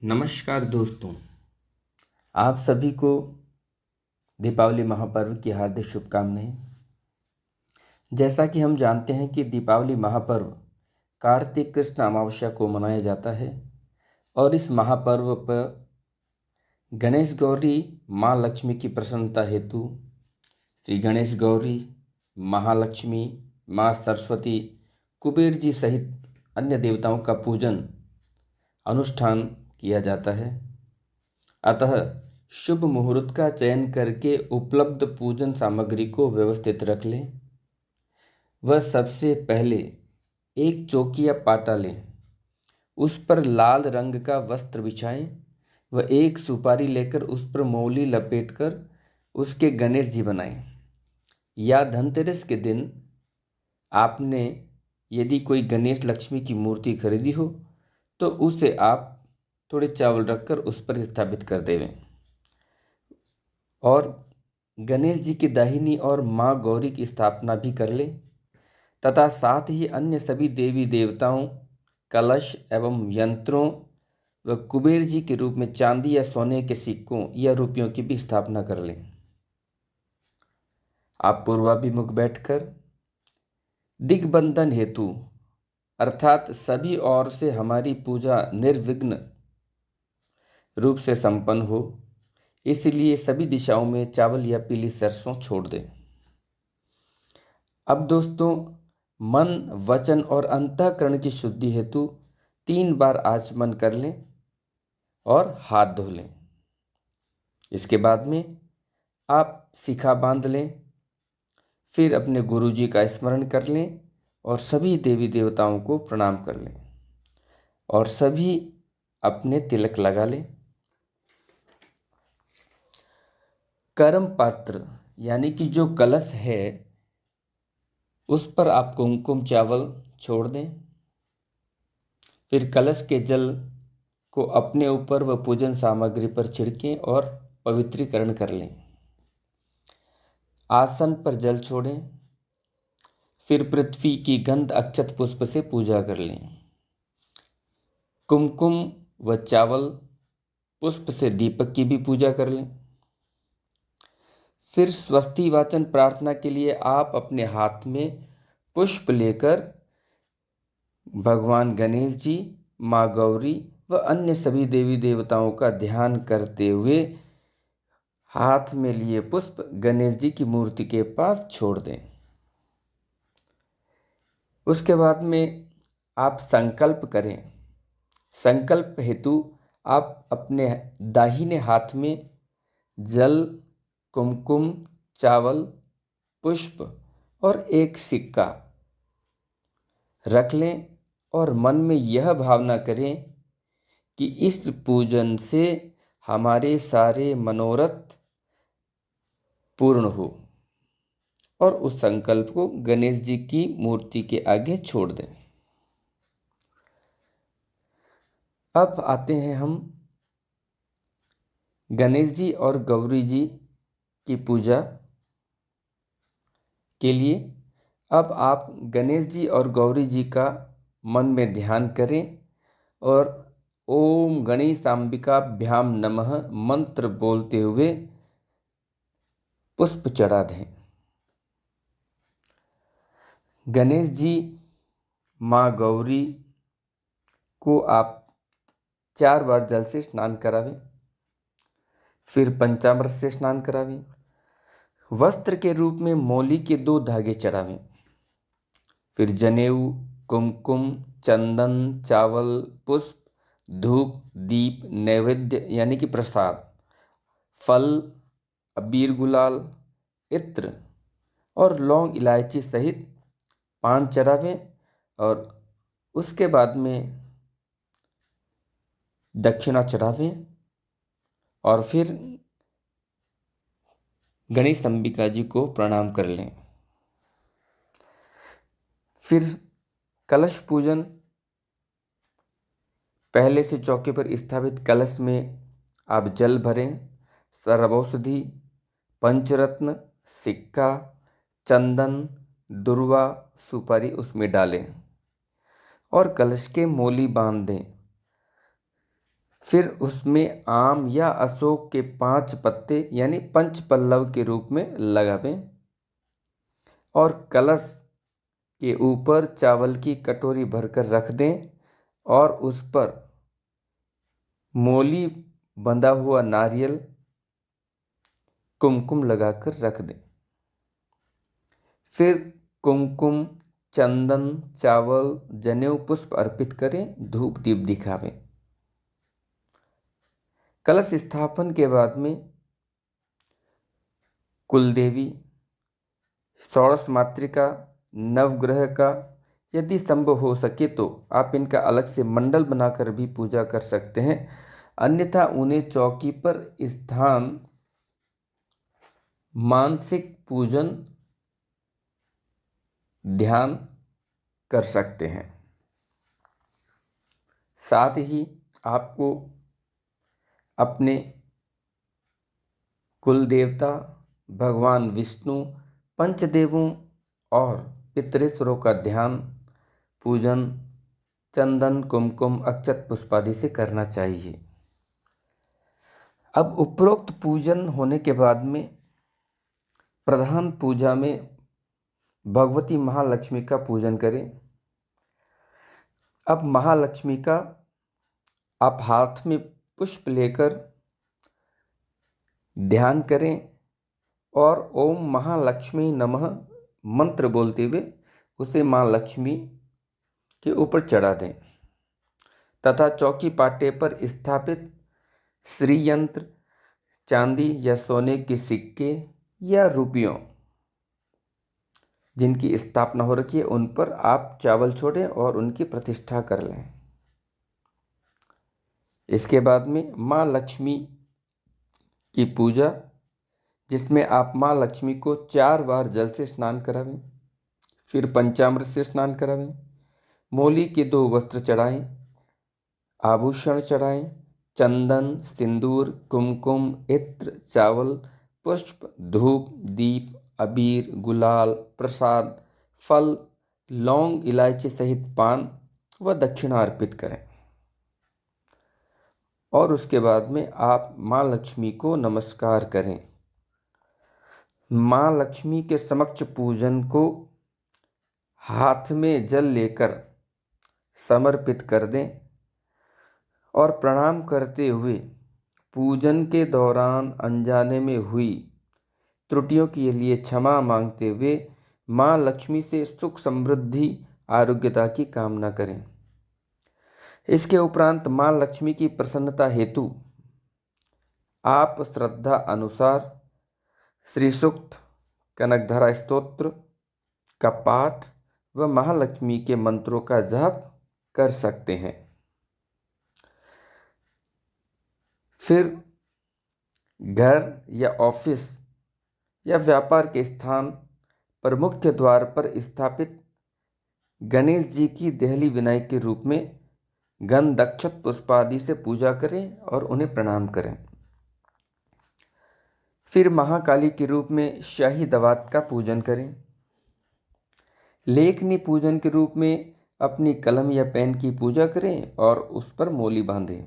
नमस्कार दोस्तों, आप सभी को दीपावली महापर्व की हार्दिक शुभकामनाएं। जैसा कि हम जानते हैं कि दीपावली महापर्व कार्तिक कृष्ण अमावस्या को मनाया जाता है और इस महापर्व पर गणेश गौरी माँ लक्ष्मी की प्रसन्नता हेतु श्री गणेश गौरी, महालक्ष्मी, माँ सरस्वती, कुबेर जी सहित अन्य देवताओं का पूजन अनुष्ठान किया जाता है। अतः शुभ मुहूर्त का चयन करके उपलब्ध पूजन सामग्री को व्यवस्थित रख लें। वह सबसे पहले एक चौकी या पाटा लें, उस पर लाल रंग का वस्त्र बिछाएं। वह एक सुपारी लेकर उस पर मौली लपेटकर उसके गणेश जी बनाएं। या धनतेरस के दिन आपने यदि कोई गणेश लक्ष्मी की मूर्ति खरीदी हो तो उसे आप थोड़े चावल रखकर उस पर स्थापित कर देवें और गणेश जी की दाहिनी और माँ गौरी की स्थापना भी कर लें तथा साथ ही अन्य सभी देवी देवताओं, कलश एवं यंत्रों व कुबेर जी के रूप में चांदी या सोने के सिक्कों या रुपयों की भी स्थापना कर लें। आप पूर्वाभिमुख बैठकर दिग्बंधन हेतु अर्थात सभी ओर से हमारी पूजा निर्विघ्न रूप से संपन्न हो, इसलिए सभी दिशाओं में चावल या पीली सरसों छोड़ दें। अब दोस्तों, मन, वचन और अंतःकरण की शुद्धि हेतु 3 बार आचमन कर लें और हाथ धो लें। इसके बाद में आप शिखा बांध लें, फिर अपने गुरु जी का स्मरण कर लें और सभी देवी देवताओं को प्रणाम कर लें और सभी अपने तिलक लगा लें। कर्म पात्र यानी कि जो कलश है उस पर आप कुमकुम चावल छोड़ दें। फिर कलश के जल को अपने ऊपर व पूजन सामग्री पर छिड़कें और पवित्रीकरण कर लें। आसन पर जल छोड़ें, फिर पृथ्वी की गंध अक्षत पुष्प से पूजा कर लें। कुमकुम व चावल पुष्प से दीपक की भी पूजा कर लें। फिर स्वस्ति वाचन प्रार्थना के लिए आप अपने हाथ में पुष्प लेकर भगवान गणेश जी, माँ गौरी व अन्य सभी देवी देवताओं का ध्यान करते हुए हाथ में लिए पुष्प गणेश जी की मूर्ति के पास छोड़ दें। उसके बाद में आप संकल्प करें। संकल्प हेतु आप अपने दाहिने हाथ में जल, कुमकुम, चावल, पुष्प और एक सिक्का रख लें और मन में यह भावना करें कि इस पूजन से हमारे सारे मनोरथ पूर्ण हो और उस संकल्प को गणेश जी की मूर्ति के आगे छोड़ दें। अब आते हैं हम गणेश जी और गौरी जी की पूजा के लिए। अब आप गणेश जी और गौरी जी का मन में ध्यान करें और ओम गणेशाम्बिकाभ्याम नमः मंत्र बोलते हुए पुष्प चढ़ा दें। गणेश जी, माँ गौरी को आप 4 बार जल से स्नान करावें, फिर पंचामृत से स्नान करावें, वस्त्र के रूप में मौली के 2 धागे चढ़ावें, फिर जनेऊ, कुमकुम, चंदन, चावल, पुष्प, धूप, दीप, नैवेद्य यानी कि प्रसाद, फल, अबीर गुलाल, इत्र और लौंग इलायची सहित पान चढ़ावें और उसके बाद में दक्षिणा चढ़ावें और फिर गणेश अंबिका जी को प्रणाम कर लें। फिर कलश पूजन, पहले से चौके पर स्थापित कलश में आप जल भरें, सर्वौषधि, पंचरत्न, सिक्का, चंदन, दुर्वा, सुपारी उसमें डालें और कलश के मौली बांध दें। फिर उसमें आम या अशोक के 5 पत्ते यानी पंचपल्लव के रूप में लगावें और कलश के ऊपर चावल की कटोरी भरकर रख दें और उस पर मोली बंधा हुआ नारियल कुमकुम लगाकर रख दें। फिर कुमकुम, चंदन, चावल, जनेऊ पुष्प अर्पित करें, धूप दीप दिखावें। कलश स्थापन के बाद में कुलदेवी, षोडश मातृका, नवग्रह का यदि संभव हो सके तो आप इनका अलग से मंडल बनाकर भी पूजा कर सकते हैं, अन्यथा उन्हें चौकी पर स्थान मानसिक पूजन ध्यान कर सकते हैं। साथ ही आपको अपने कुल देवता भगवान विष्णु, पंचदेवों और पितरेश्वरों का ध्यान पूजन चंदन, कुमकुम, अक्षत पुष्पादि से करना चाहिए। अब उपरोक्त पूजन होने के बाद में प्रधान पूजा में भगवती महालक्ष्मी का पूजन करें। अब महालक्ष्मी का आप हाथ में पुष्प लेकर ध्यान करें और ओम महालक्ष्मी नमः मंत्र बोलते हुए उसे माँ लक्ष्मी के ऊपर चढ़ा दें तथा चौकी पाटे पर स्थापित श्री यंत्र, चांदी या सोने के सिक्के या रुपयों जिनकी स्थापना हो रखी है उन पर आप चावल छोड़ें और उनकी प्रतिष्ठा कर लें। इसके बाद में माँ लक्ष्मी की पूजा, जिसमें आप माँ लक्ष्मी को 4 बार जल से स्नान करावें, फिर पंचामृत से स्नान करावें, मोली के 2 वस्त्र चढ़ाएं, आभूषण चढ़ाएं, चंदन, सिंदूर, कुमकुम, इत्र, चावल, पुष्प, धूप, दीप, अबीर, गुलाल, प्रसाद, फल, लौंग, इलायची सहित पान व दक्षिणा अर्पित करें। और उसके बाद में आप माँ लक्ष्मी को नमस्कार करें। माँ लक्ष्मी के समक्ष पूजन को हाथ में जल लेकर समर्पित कर दें और प्रणाम करते हुए पूजन के दौरान अनजाने में हुई त्रुटियों के लिए क्षमा मांगते हुए माँ लक्ष्मी से सुख, समृद्धि, आरोग्यता की कामना करें। इसके उपरांत माँ लक्ष्मी की प्रसन्नता हेतु आप श्रद्धा अनुसार श्री सूक्त, कनकधारा स्तोत्र का पाठ व महालक्ष्मी के मंत्रों का जाप कर सकते हैं। फिर घर या ऑफिस या व्यापार के स्थान पर मुख्य द्वार पर स्थापित गणेश जी की देहली विनाई के रूप में गंध, अक्षत, पुष्पादि से पूजा करें और उन्हें प्रणाम करें। फिर महाकाली के रूप में शाही दवात का पूजन करें। लेखनी पूजन के रूप में अपनी कलम या पेन की पूजा करें और उस पर मोली बांधें।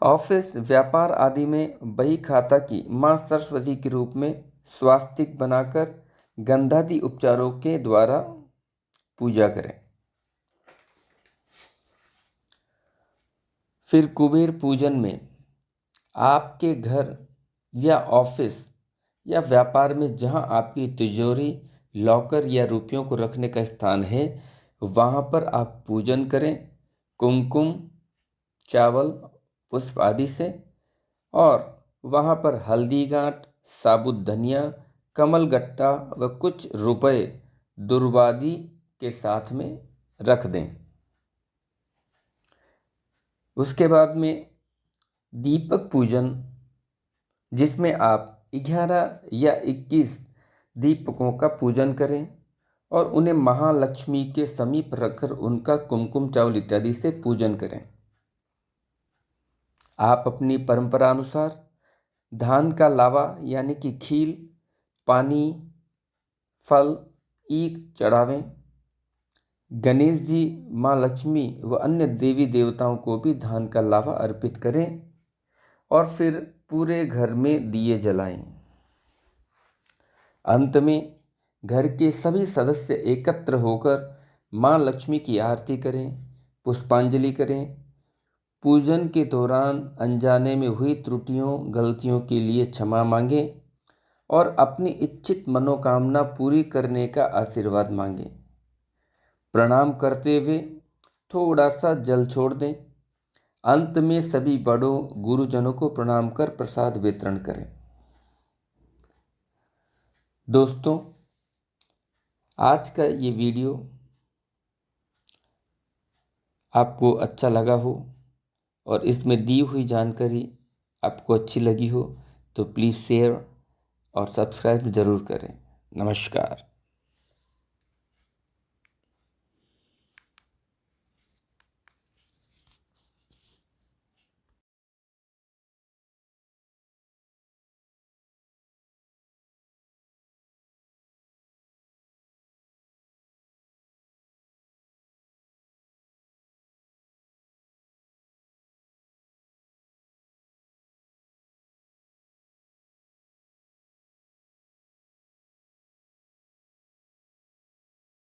ऑफिस, व्यापार आदि में बही खाता की माँ सरस्वती के रूप में स्वास्तिक बनाकर गंधादि उपचारों के द्वारा पूजा करें। फिर कुबेर पूजन में आपके घर या ऑफिस या व्यापार में जहां आपकी तिजोरी, लॉकर या रुपयों को रखने का स्थान है वहां पर आप पूजन करें कुमकुम, चावल, पुष्प आदि से और वहां पर हल्दी गांठ, साबुत धनिया, कमल गट्टा व कुछ रुपए दुर्वादी के साथ में रख दें। उसके बाद में दीपक पूजन, जिसमें आप 11 या 21 दीपकों का पूजन करें और उन्हें महालक्ष्मी के समीप रखकर उनका कुमकुम, चावल इत्यादि से पूजन करें। आप अपनी परंपरा अनुसार धान का लावा यानी कि खील, पानी, फल, ईख चढ़ावें। गणेश जी, माँ लक्ष्मी व अन्य देवी देवताओं को भी धान का लावा अर्पित करें और फिर पूरे घर में दिए जलाएं। अंत में घर के सभी सदस्य एकत्र होकर माँ लक्ष्मी की आरती करें, पुष्पांजलि करें। पूजन के दौरान अनजाने में हुई त्रुटियों, गलतियों के लिए क्षमा मांगें और अपनी इच्छित मनोकामना पूरी करने का आशीर्वाद मांगें। प्रणाम करते हुए थोड़ा सा जल छोड़ दें। अंत में सभी बड़ों, गुरुजनों को प्रणाम कर प्रसाद वितरण करें। दोस्तों, आज का ये वीडियो आपको अच्छा लगा हो और इसमें दी हुई जानकारी आपको अच्छी लगी हो तो प्लीज़ शेयर और सब्सक्राइब ज़रूर करें। नमस्कार।